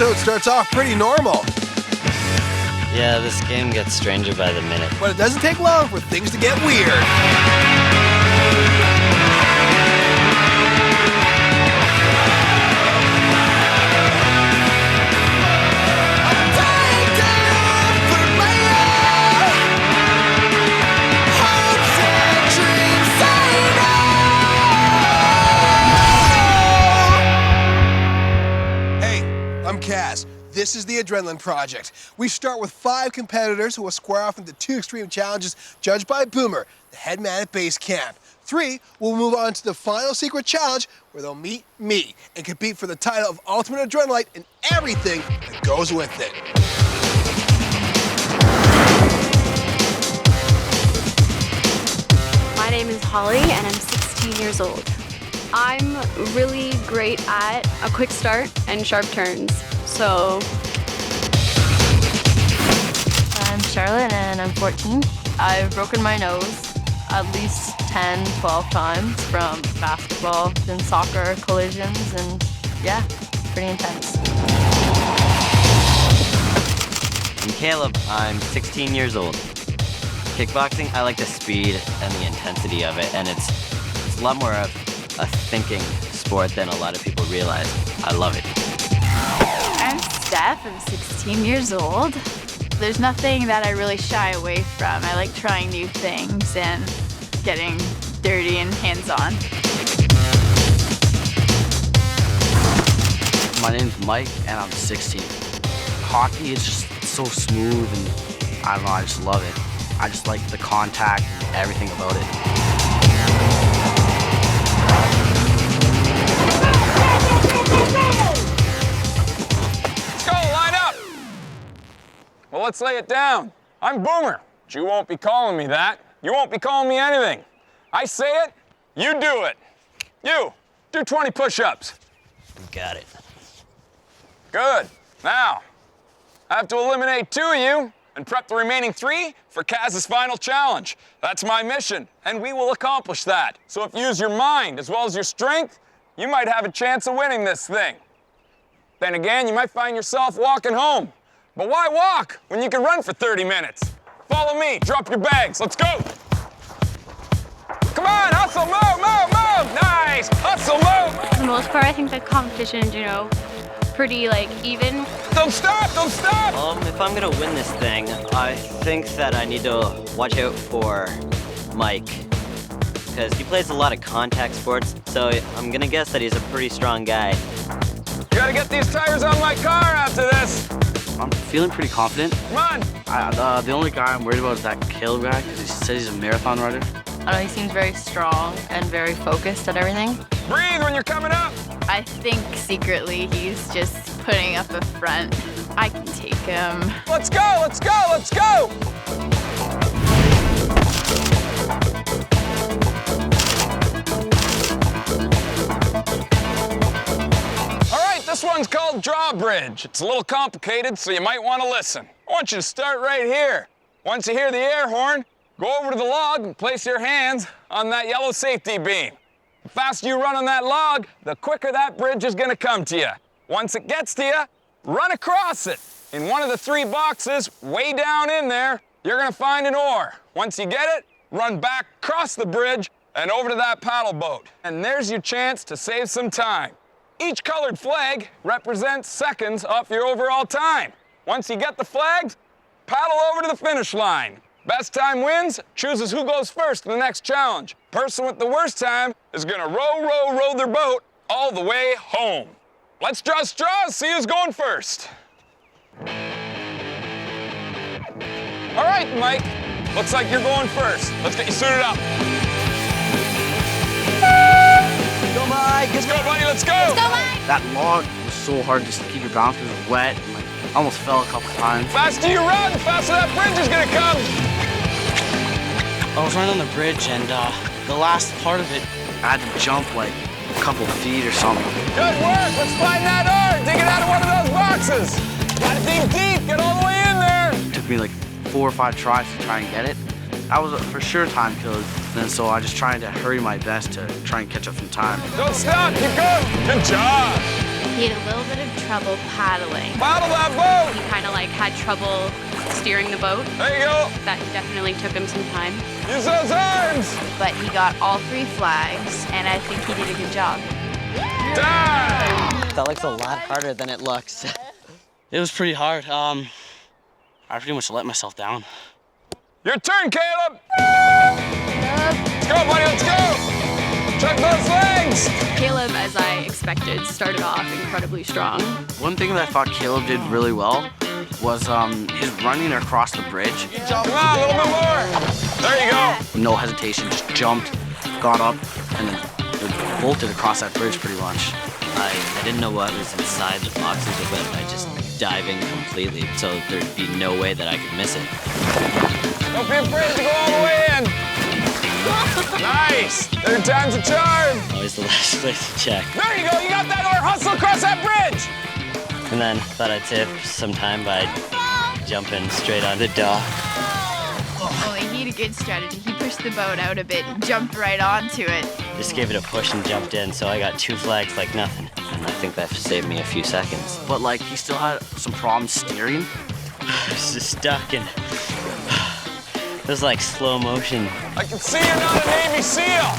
episode starts off pretty normal. Yeah, this game gets stranger by the minute. But it doesn't take long for things to get weird. This is the Adrenaline Project. We start with 5 competitors who will square off into 2 extreme challenges judged by Boomer, the head man at base camp. 3 will move on to the final secret challenge where they'll meet me and compete for the title of Ultimate Adrenalite and everything that goes with it. My name is Holly and I'm 16 years old. I'm really great at a quick start and sharp turns. So I'm Charlotte and I'm 14. I've broken my nose at least 10, 12 times from basketball and soccer collisions, and yeah, pretty intense. I'm Caleb. I'm 16 years old. Kickboxing, I like the speed and the intensity of it, and it's a lot more of a thinking sport than a lot of people realize. I love it. I'm Steph, I'm 16 years old. There's nothing that I really shy away from. I like trying new things and getting dirty and hands-on. My name's Mike and I'm 16. Hockey is just so smooth and I don't know, I just love it. I just like the contact and everything about it. Well, let's lay it down. I'm Boomer, but you won't be calling me that. You won't be calling me anything. I say it, you do it. You, do 20 push-ups. Got it. Good. Now, I have to eliminate 2 of you and prep the remaining 3 for Kaz's final challenge. That's my mission, and we will accomplish that. So if you use your mind as well as your strength, you might have a chance of winning this thing. Then again, you might find yourself walking home. But why walk when you can run for 30 minutes? Follow me, drop your bags, let's go. Come on, hustle, move. Nice, hustle, move. for the most part, I think the competition's, pretty even. Don't stop. If I'm gonna win this thing, I think that I need to watch out for Mike. Because he plays a lot of contact sports, so I'm gonna guess that he's a pretty strong guy. You gotta get these tires on my car after this. I'm feeling pretty confident. Come on. The only guy I'm worried about is that Caleb guy, because he says he's a marathon runner. I know he seems very strong and very focused at everything. Breathe when you're coming up. I think secretly he's just putting up a front. I can take him. Let's go. This one's called Drawbridge. It's a little complicated, so you might want to listen. I want you to start right here. Once you hear the air horn, go over to the log and place your hands on that yellow safety beam. The faster you run on that log, the quicker that bridge is going to come to you. Once it gets to you, run across it. In one of the 3 boxes, way down in there, you're going to find an oar. Once you get it, run back across the bridge and over to that paddle boat. And there's your chance to save some time. Each colored flag represents seconds off your overall time. Once you get the flags, paddle over to the finish line. Best time wins, chooses who goes first in the next challenge. Person with the worst time is gonna row their boat all the way home. Let's draw straws, see who's going first. All right, Mike, looks like you're going first. Let's get you suited up. Go, Mike. Let's go, buddy, let's go. That log was so hard just to keep your balance because it was wet and I almost fell a couple times. Faster you run, the faster that bridge is gonna come. I was running on the bridge and the last part of it, I had to jump like a couple feet or something. Good work, let's find that oar. Dig it out of one of those boxes. Gotta dig deep, get all the way in there. It took me like 4 or 5 tries to try and get it. That was for sure time killer. And so I just tried to hurry my best to try and catch up some time. Don't stop, keep going. Good job. He had a little bit of trouble paddling. Paddle that boat! He kind of like had trouble steering the boat. There you go. That definitely took him some time. Use those arms! But he got all 3 flags, and I think he did a good job. Time! That looks a lot harder than it looks. It was pretty hard. I pretty much let myself down. Your turn, Caleb! Let's go, buddy, let's go! Check those legs! Caleb, as I expected, started off incredibly strong. One thing that I thought Caleb did really well was his running across the bridge. Come on, a little bit more! There you go! No hesitation, just jumped, got up, and then bolted across that bridge pretty much. I didn't know what was inside the boxes, but I just diving completely, so there'd be no way that I could miss it. Don't be afraid to go all the way in! Nice! Third time's a charm! Always the last place to check. There you go, you got that or hustle across that bridge! And then thought I'd save some time by jumping straight on the dock. Only he had a good strategy. He pushed the boat out a bit and jumped right onto it. Just gave it a push and jumped in, so I got 2 flags like nothing. And I think that saved me a few seconds. But like, he still had some problems steering. I was just stuck and it was like slow motion. I can see you're not a Navy SEAL!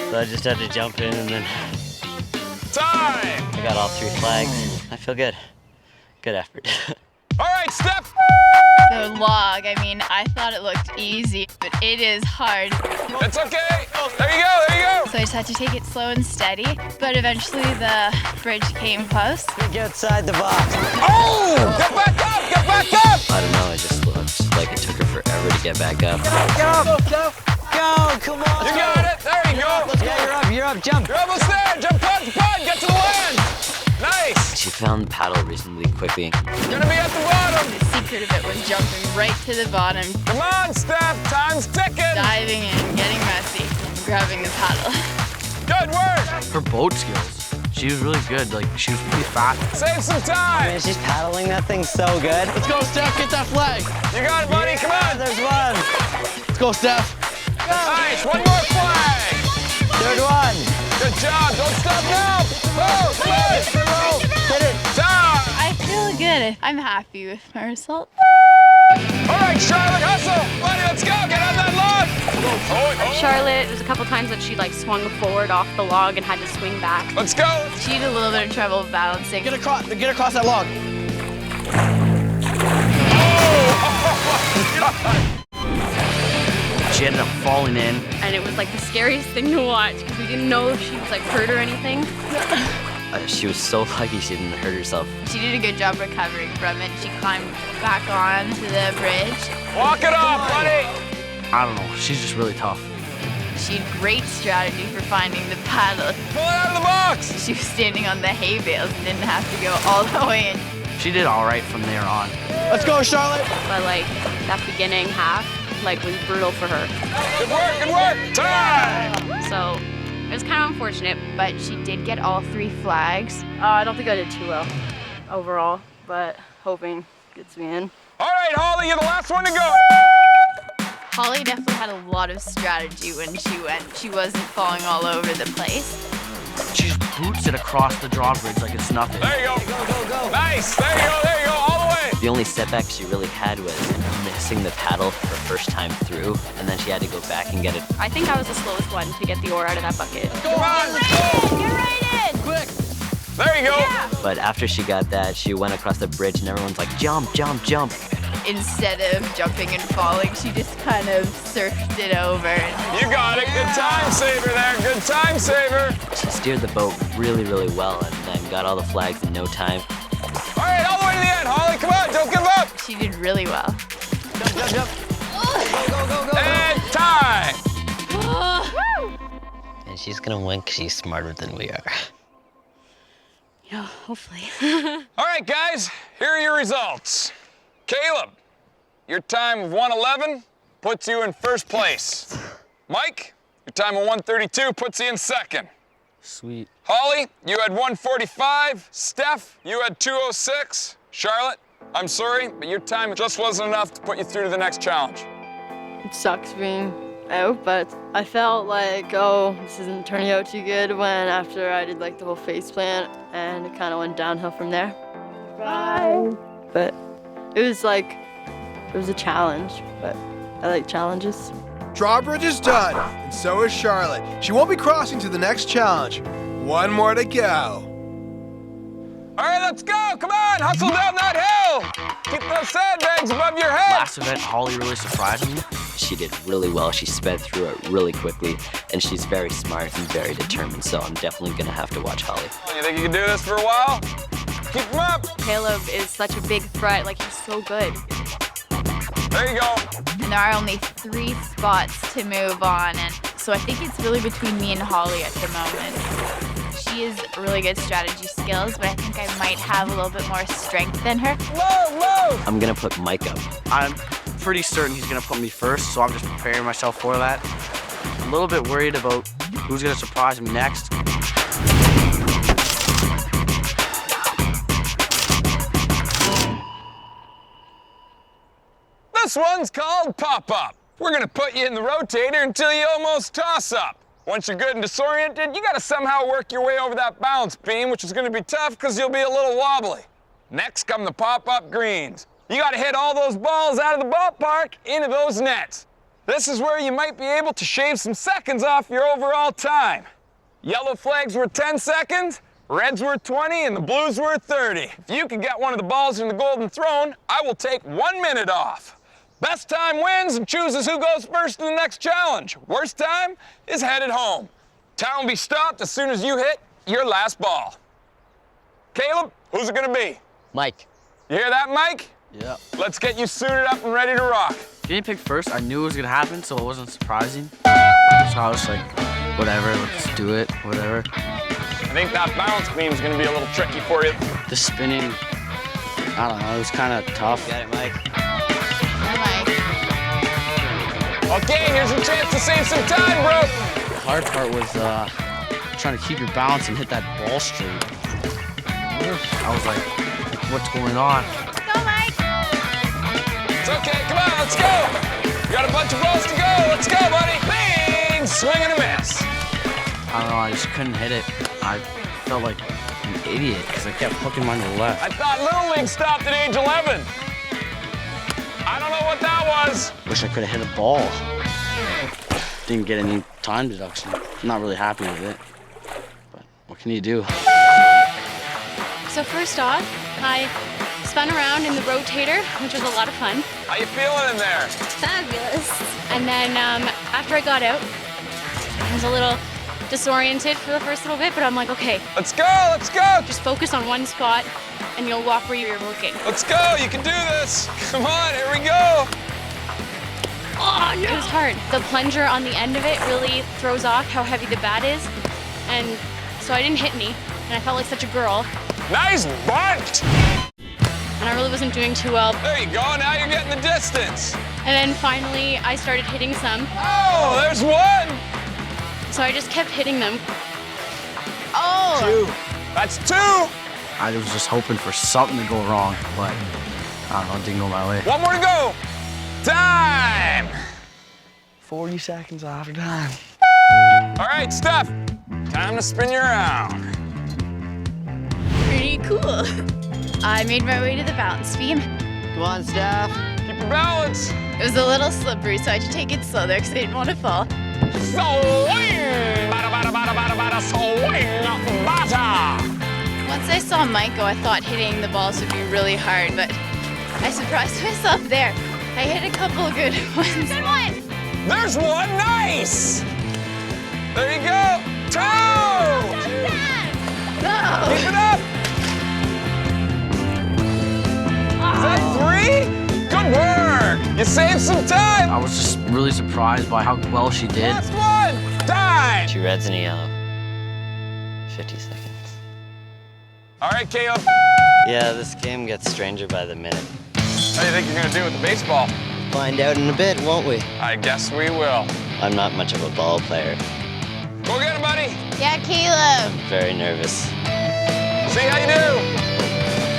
So I just had to jump in and then Time! I got all 3 flags. I feel good. Good effort. All right, Steph! The log, I mean, I thought it looked easy, but it is hard. It's okay! There you go, there you go! So I just had to take it slow and steady, but eventually the bridge came close. Get outside the box. Oh! Get back up! Get back up! I don't know, it just looked like it took her forever to get back up. Go, come on. You got it! There you go! Yeah, you're up, jump. You're almost there! Jump pod to pod! Get to the land! Nice! She found the paddle reasonably quickly. You're gonna be at the bottom! The secret of it was jumping right to the bottom, Come on, Steph! Time's ticking! diving in, getting messy, and grabbing the paddle. Good work! Her boat skills, she was really good. Like, she was pretty fast. Save some time! Man, she's paddling that thing so good. Let's go, Steph, get that flag. You got it, buddy! Come on! There's one. Let's go, Steph. Nice! One more flag! Third one. Good job! Don't stop now! Oh, come on! Hit it. Time! I feel good. I'm happy with my result. All right, Charlotte, hustle! Buddy, let's go! Get on that log! Oh. Charlotte, there's a couple times that she like swung forward off the log and had to swing back. Let's go! She had a little bit of trouble balancing. Get across that log. She ended up falling in. And it was like the scariest thing to watch because we didn't know if she was like hurt or anything. She was so lucky she didn't hurt herself. She did a good job recovering from it. She climbed back onto the bridge. Walk it off, buddy! I don't know, she's just really tough. She had great strategy for finding the paddle. Pull it out of the box! She was standing on the hay bales and didn't have to go all the way in. She did all right from there on. Let's go, Charlotte. But like that beginning half like was brutal for her. Good work, good work! Time! So it was kind of unfortunate. But she did get all 3 flags. I don't think I did too well overall, but hoping gets me in. All right, Holly, you're the last one to go. Holly definitely had a lot of strategy when she went. She wasn't falling all over the place. She just boots it across the drawbridge like it's nothing. There you go. Go. Nice. There you go, all the way. The only setback she really had was missing the paddle her first time through, and then she had to go back and get it. I think I was the slowest one to get the oar out of that bucket. Come on, let's go. Get right in! Quick. There you go. Yeah. But after she got that, she went across the bridge and everyone's like, jump, jump, jump. Instead of jumping and falling, she just kind of surfed it over. You got it. Good time saver there. Good time saver. She steered the boat really, really well and then got all the flags in no time. All right, all the way to the end, Holly. Come on, don't give up. She did really well. Jump, jump. And time. And she's gonna win because she's smarter than we are. Yeah, hopefully. All right, guys, here are your results. Caleb, your time of 1:11 puts you in first place. Mike, your time of 1:32 puts you in second. Sweet. Holly, you had 1:45. Steph, you had 2:06. Charlotte, I'm sorry, but your time just wasn't enough to put you through to the next challenge. It sucks being out, but I felt like, oh, this isn't turning out too good when after I did like the whole face plant and it kind of went downhill from there. Bye. But it was a challenge, but I like challenges. Drawbridge is done, and so is Charlotte. She won't be crossing to the next challenge. One more to go. All right, let's go. Come on, hustle down that hill. Keep those sandbags above your head. Last event, Holly really surprised me. She did really well. She sped through it really quickly, and she's very smart and very determined, so I'm definitely gonna have to watch Holly. You think you can do this for a while? Keep him up. Caleb is such a big threat. Like, he's so good. There you go. And there are only 3 spots to move on, and so I think it's really between me and Holly at the moment. She has really good strategy skills, but I think I might have a little bit more strength than her. Move! I'm gonna put Mike up. I'm pretty certain he's gonna put me first, so I'm just preparing myself for that. A little bit worried about who's gonna surprise me next. This one's called pop-up. We're gonna put you in the rotator until you almost toss up. Once you're good and disoriented, you gotta somehow work your way over that balance beam, which is gonna be tough because you'll be a little wobbly. Next come the pop-up greens. You gotta hit all those balls out of the ballpark into those nets. This is where you might be able to shave some seconds off your overall time. Yellow flags were 10 seconds, red's worth 20, and the blues worth 30. If you can get one of the balls in the golden throne, I will take 1 minute off. Best time wins and chooses who goes first in the next challenge. Worst time is headed home. Time will be stopped as soon as you hit your last ball. Caleb, who's it gonna be? Mike. You hear that, Mike? Yeah. Let's get you suited up and ready to rock. Getting picked first, I knew it was gonna happen, so it wasn't surprising. So I was like, whatever, let's do it, whatever. I think that balance beam is gonna be a little tricky for you. The spinning, I don't know, it was kind of tough. Got it, Mike. Okay, here's a chance to save some time, bro. The hard part was trying to keep your balance and hit that ball straight. I was like, what's going on? Go, Mike! It's okay, come on, let's go. You got a bunch of balls to go, let's go, buddy. Bing, swing and a miss. I don't know, I just couldn't hit it. I felt like an idiot because I kept hooking mine to the left. I thought Little League stopped at age 11. I don't know what that was. Wish I could have hit a ball. Didn't get any time deduction. I'm not really happy with it, but what can you do? So first off, I spun around in the rotator, which was a lot of fun. How you feeling in there? Fabulous. And then after I got out, I was a little disoriented for the first little bit, but I'm like, okay, Let's go, let's go. just focus on one spot and you'll walk where you're looking. Let's go, you can do this. Come on, here we go. Oh, no. It was hard. The plunger on the end of it really throws off how heavy the bat is. And so I didn't hit any, and I felt like such a girl. Nice bunt. And I really wasn't doing too well. There you go, now you're getting the distance. And then finally, I started hitting some. Oh, there's one. So I just kept hitting them. Oh! 2. That's 2. I was just hoping for something to go wrong, but I don't know, it didn't go my way. 1 more to go. Time. 40 seconds after time. All right, Steph, time to spin you around. Pretty cool. I made my way to the balance beam. Come on, Steph. Keep your balance. It was a little slippery, so I had to take it slow there because I didn't want to fall. Swing. Bada, bada, bada, bada, bada, swing. Bada. Once I saw Mike go, I thought hitting the balls would be really hard, but I surprised myself there. I hit a couple good ones. Good one! There's one. Nice. There you go. 2. No! Keep it up. Is that 3? Good work. You saved some time. I was just really surprised by how well she did. Last one. Time. 2 reds and a yellow. 50 seconds. All right, Caleb. Yeah, this game gets stranger by the minute. How do you think you're gonna do with the baseball? Find out in a bit, won't we? I guess we will. I'm not much of a ball player. Go get it, buddy. Yeah, Caleb. I'm very nervous. See how you do.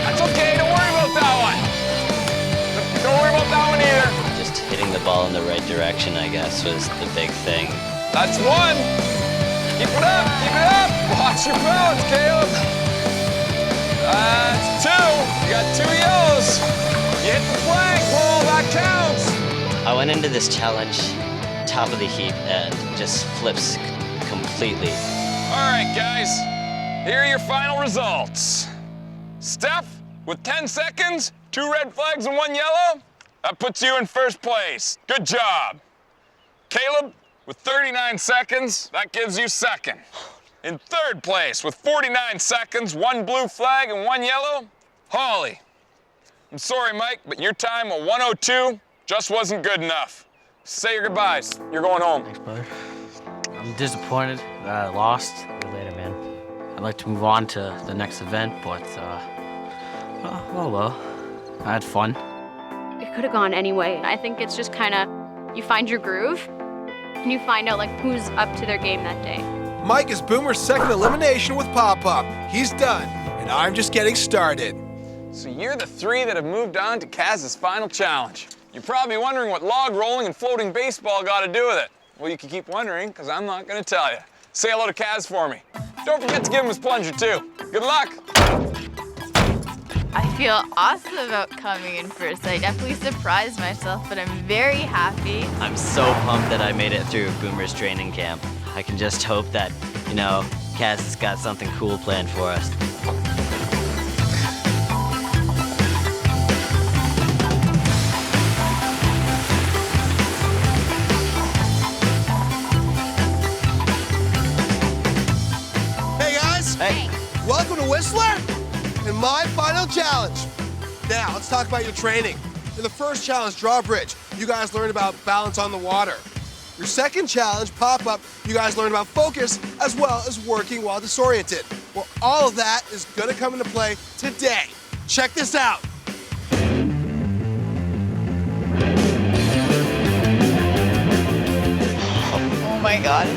That's okay. Don't worry about that one. Don't worry about that one either. Just hitting the ball fall in the right direction, I guess, was the big thing. That's one. Keep it up, keep it up. Watch your balance, Caleb. That's two. You got 2 yellows. You hit the flagpole, that counts. I went into this challenge top of the heap and just flips completely. All right, guys, here are your final results. Steph, with 10 seconds, 2 red flags and 1 yellow, that puts you in first place. Good job. Caleb, with 39 seconds, that gives you second. In third place, with 49 seconds, 1 blue flag and 1 yellow, Holly. I'm sorry, Mike, but your time of 1:02 just wasn't good enough. Say your goodbyes. You're going home. Thanks, brother. I'm disappointed that I lost. See you later, man. I'd like to move on to the next event, but, oh well. I had fun. It could have gone anyway. I think it's just kind of, you find your groove and you find out like who's up to their game that day. Mike is Boomer's second elimination with pop-up. He's done, and I'm just getting started. So you're the 3 that have moved on to Kaz's final challenge. You're probably wondering what log rolling and floating baseball got to do with it. Well, you can keep wondering, because I'm not going to tell you. Say hello to Kaz for me. Don't forget to give him his plunger, too. Good luck. I feel awesome about coming in first. I definitely surprised myself, but I'm very happy. I'm so pumped that I made it through Boomer's training camp. I can just hope that, you know, Kaz has got something cool planned for us. Hey guys, Hey. welcome to Whistler and my final challenge. Now, let's talk about your training. In the first challenge, Drawbridge, you guys learned about balance on the water. Your second challenge, Pop-Up, you guys learned about focus as well as working while disoriented. Well, all of that is gonna come into play today. Check this out. Oh my God.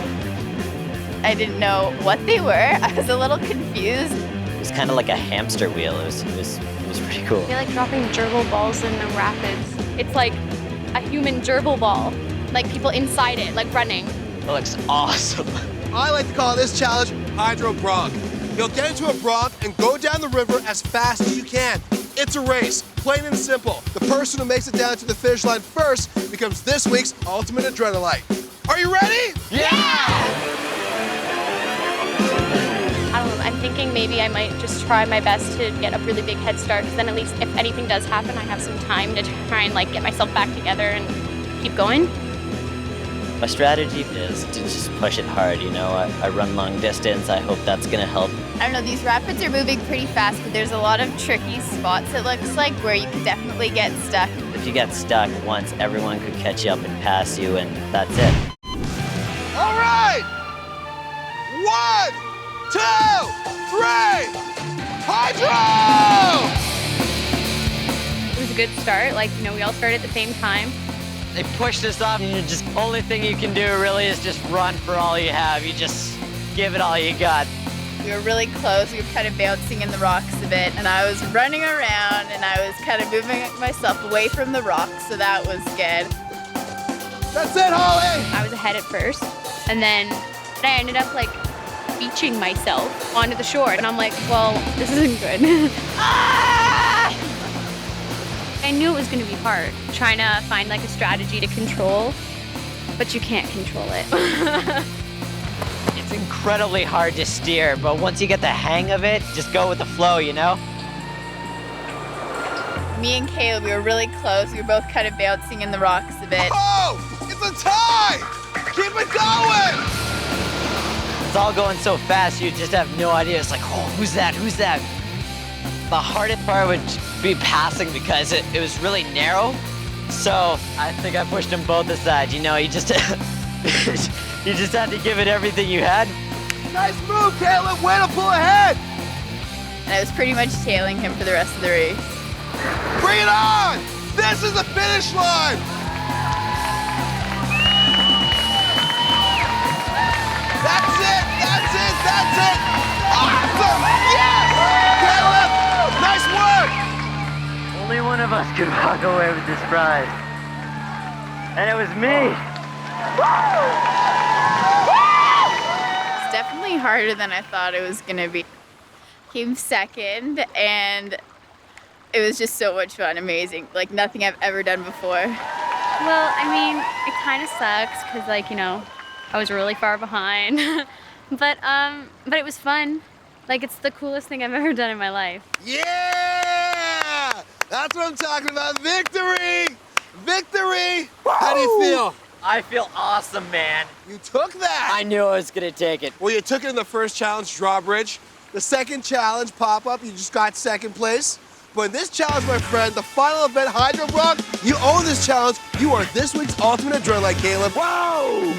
I didn't know what they were. I was a little confused. It was kind of like a hamster wheel. It was pretty cool. I feel like dropping gerbil balls in the rapids. It's like a human gerbil ball. Like people inside it, like running. It looks awesome. I like to call this challenge Hydro Bronc. You'll get into a bronc and go down the river as fast as you can. It's a race, plain and simple. The person who makes it down to the finish line first becomes this week's ultimate adrenaline. Are you ready? I don't know, I'm thinking maybe I might just try my best to get a really big head start, because then at least if anything does happen, I have some time to try and like get myself back together and keep going. My strategy is to just push it hard, you know. I run long distance. I hope that's gonna help. I don't know, these rapids are moving pretty fast, but there's a lot of tricky spots, it looks like, where you could definitely get stuck. If you get stuck once, everyone could catch you up and pass you, and that's it. All right! 1, 2, 3, Hydro! It was a good start, like, you know, we all started at the same time. They pushed us up, and just only thing you can do really is just run for all you have. You just give it all you got. We were really close, we were kind of bouncing in the rocks a bit, and I was running around, and I was kind of moving myself away from the rocks, so that was good. That's it, Holly! I was ahead at first, and then I ended up like beaching myself onto the shore, and I'm like, well, this isn't good. I knew it was gonna be hard, trying to find like a strategy to control, but you can't control it. It's incredibly hard to steer, but once you get the hang of it, just go with the flow, you know? Me and Caleb, we were really close, we were both kind of bouncing in the rocks a bit. Oh, it's a tie! Keep it going! It's all going so fast, you just have no idea. It's like, oh, who's that? Who's that? The hardest part would be passing because it was really narrow. So I think I pushed them both aside. You know, you just you just had to give it everything you had. Nice move, Caleb. Way to pull ahead. And I was pretty much tailing him for the rest of the race. Bring it on! This is the finish line! That's it! That's it! That's it! Awesome! Yes! Caleb! Nice work! Only one of us could walk away with this prize. And it was me. It's definitely harder than I thought it was gonna be. Came second, and it was just so much fun, amazing. Like nothing I've ever done before. Well, I mean, it kind of sucks because, like, you know, I was really far behind. but it was fun. Like, it's the coolest thing I've ever done in my life. Yeah! That's what I'm talking about. Victory! Victory! How do you feel? I feel awesome, man. You took that. I knew I was gonna take it. Well, you took it in the first challenge, Drawbridge. The second challenge, pop-up, you just got second place. But in this challenge, my friend, the final event, Hydro Block, you own this challenge. You are this week's ultimate adrenaline, Caleb. Whoa!